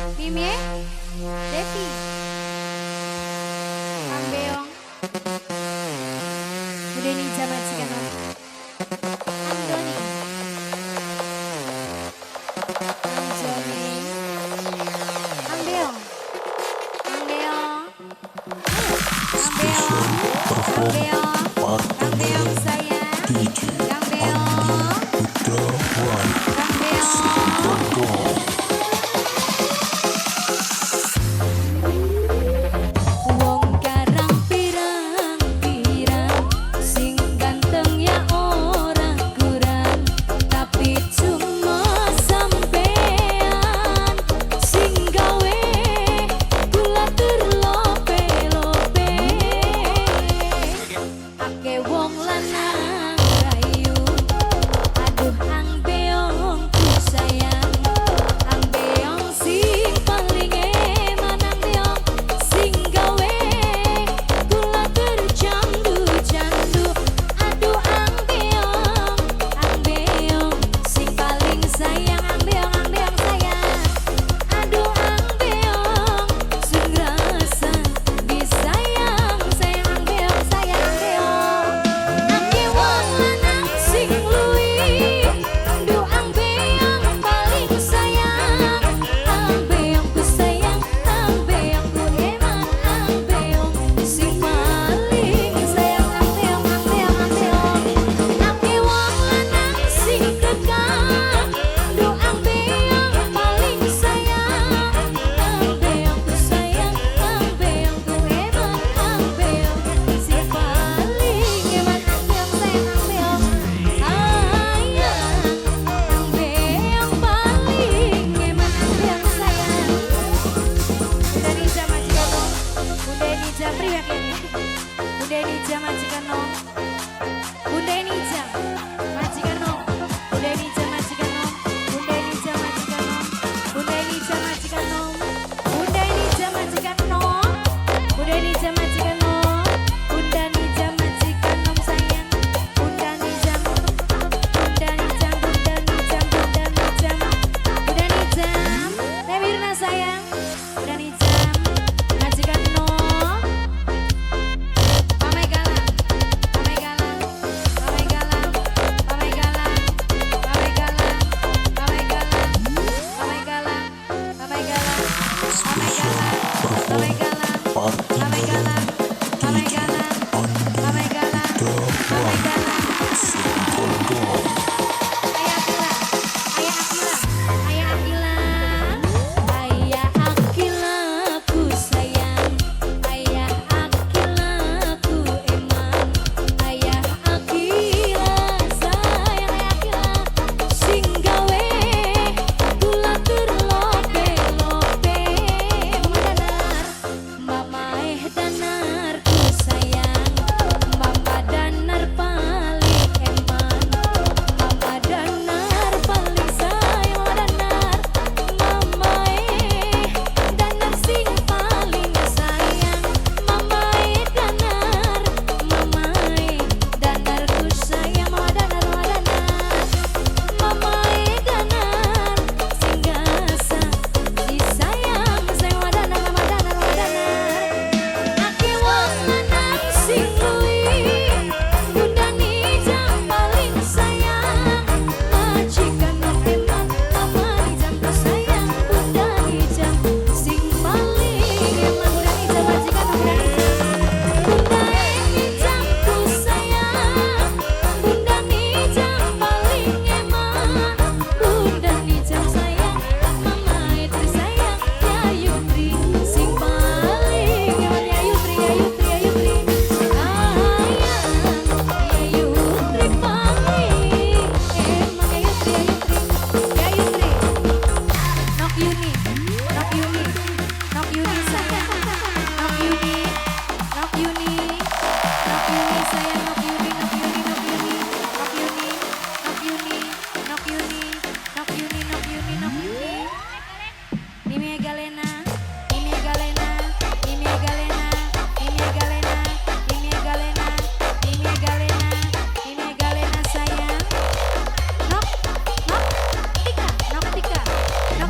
Mime, Devi, Kang Beong, udah nih zaman sekarang. Andoni, Kang Joni, Kang Beong, Kang Beong, Kang Beong, Kang Beong, Kang Beong sayang, Kang Beong, Kang Beong. Bunda Nija majikan nom, Bunda Nija majikan nom, Bunda Nija majikan nom, Bunda Nija majikan nom, Bunda Nija majikan nom, Bunda Nija majikan nom, Bunda Nija majikan nom, Bunda Nija majikan nom sayang, Bunda Nija, Bunda Nija, Bunda Nija, Bunda Nija, Bunda Nija, Demirna sayang, Bunda Nija majikan nom.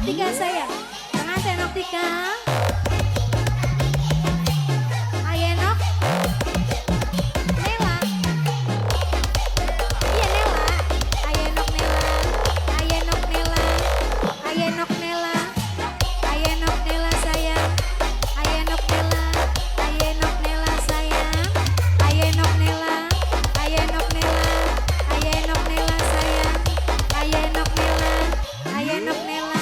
Tiga saya, tengah tenok Tika. Ayenok. Nela. Iya Nela. Ayenok Nela. Ayenok Nela. Ayenok Nela. Ayenok Nela sayang. Ayenok Nela. Ayenok Nela sayang. Ayenok Nela. Ayenok Nela. Ayenok Nela sayang. Ayenok Nela. Ayenok Nela.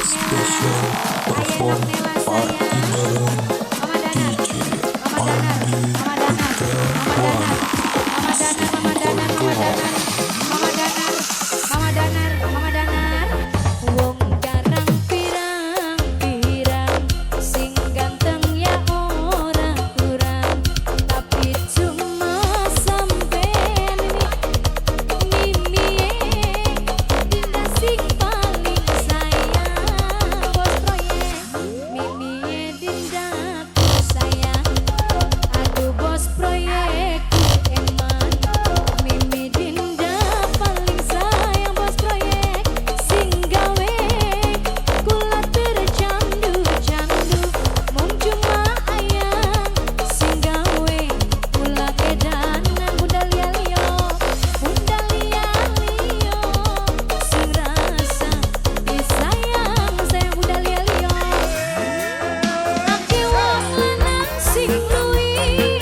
Special perform party bareng DJ Andi Mama Danar. Wong garang pirang-pirang sing ganteng ya ora kurang, tapi cuma sampean mimi dinda sing paling sayang. Bos proyek mimi dinda ku sayang. Aduh bos proyek eman mimi dinda paling sayang. Bos proyek sing gawe kula tercandu-candu, mung cuma ayang sing gawe kula kedanan. Bunda liya-liyo sing rasa disayang sayang. Bunda liya-liyo ake wong lanang sing luwih,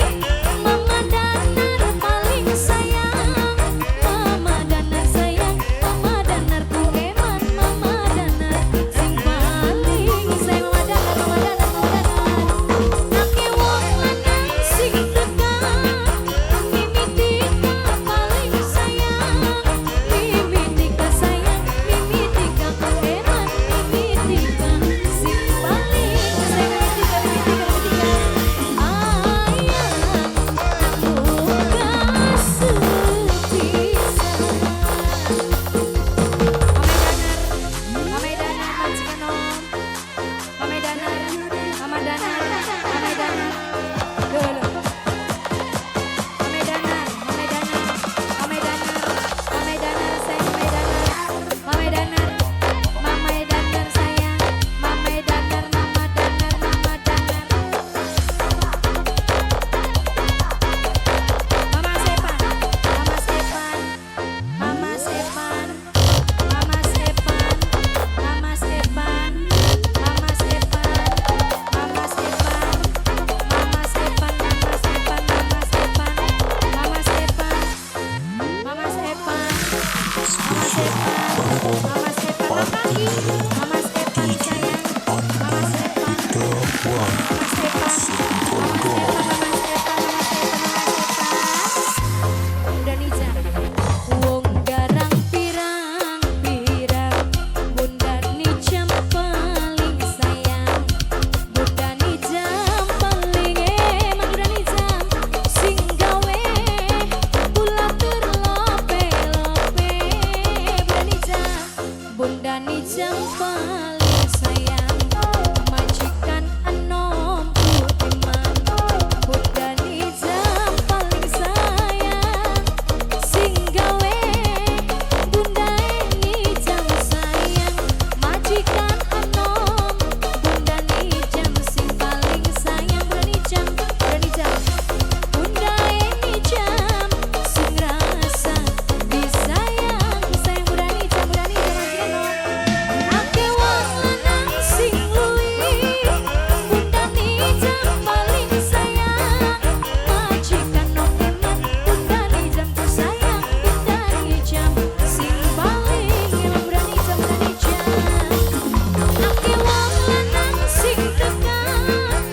Mama Danar paling sayang. Mama Danar sayang, Mama Danar ku eman. Mama Danar sing paling sayang. Mama Danar, Mama Danar, Mama Danar. Ake wong lanang sing tekan, Mimi Tika paling sayang. Mimi Tika sayang, Mimi Tika ku eman. Mimi Tika sing paling sayang. Mimi Tika, Mimi Tika, Mimi Tika. Special perform party bareng DJ Andi Dawan Simboldo. Wong garang pirang-pirang, Bunda ni jam paling sayang. Bunda ni jam paling eman. Bunda ni jam sing gawe kula terlope-lope. Bunda ni jam paling sayang. Majikan anom ku eman. Bunda ni jam paling sayang. Sing gawe Bunda ni jam sayang. Majikan anom Bunda ni jam sing paling sayang. Bunda ni jam, Bunda ni jam. Bunda ni jam sing rasa disayang sayang. Bunda ni jam, Bunda ni jam majikan anom. Ake wong lanang sing luwih, Bunda ni jam paling sayang. Majikan nom eman, Bunda ni jam ku sayang. Bunda ni jam sing paling eman. Bunda ni jam, Bunda ni jam. Ake wong lanang sing tekan,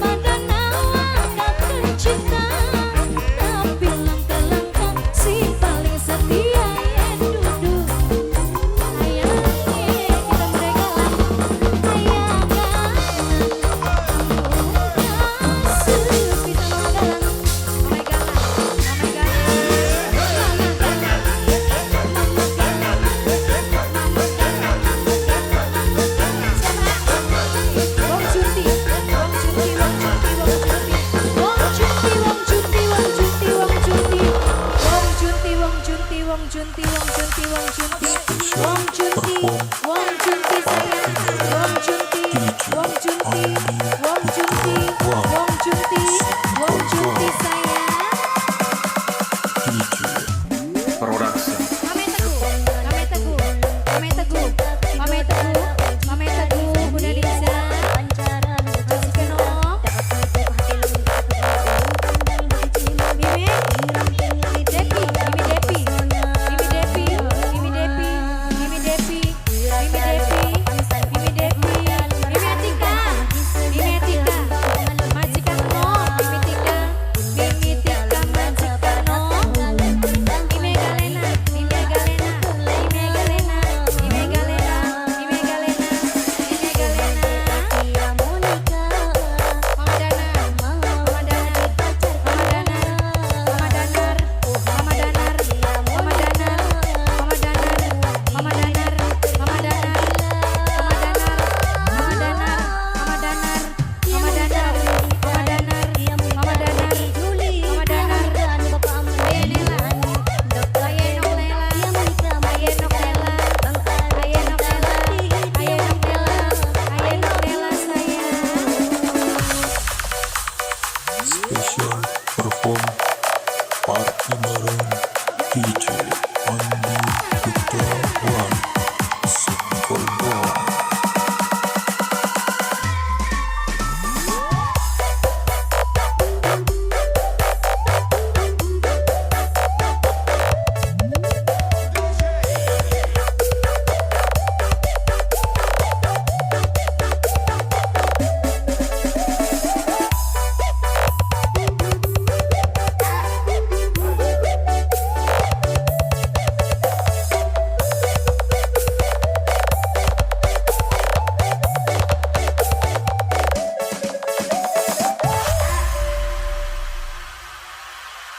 pada nawak tercinta, tapi langkah-langkah si paling setia yen duduk. Ayangnya kita meregalan, ayangan sepi sama galang. Mama Wong Junti,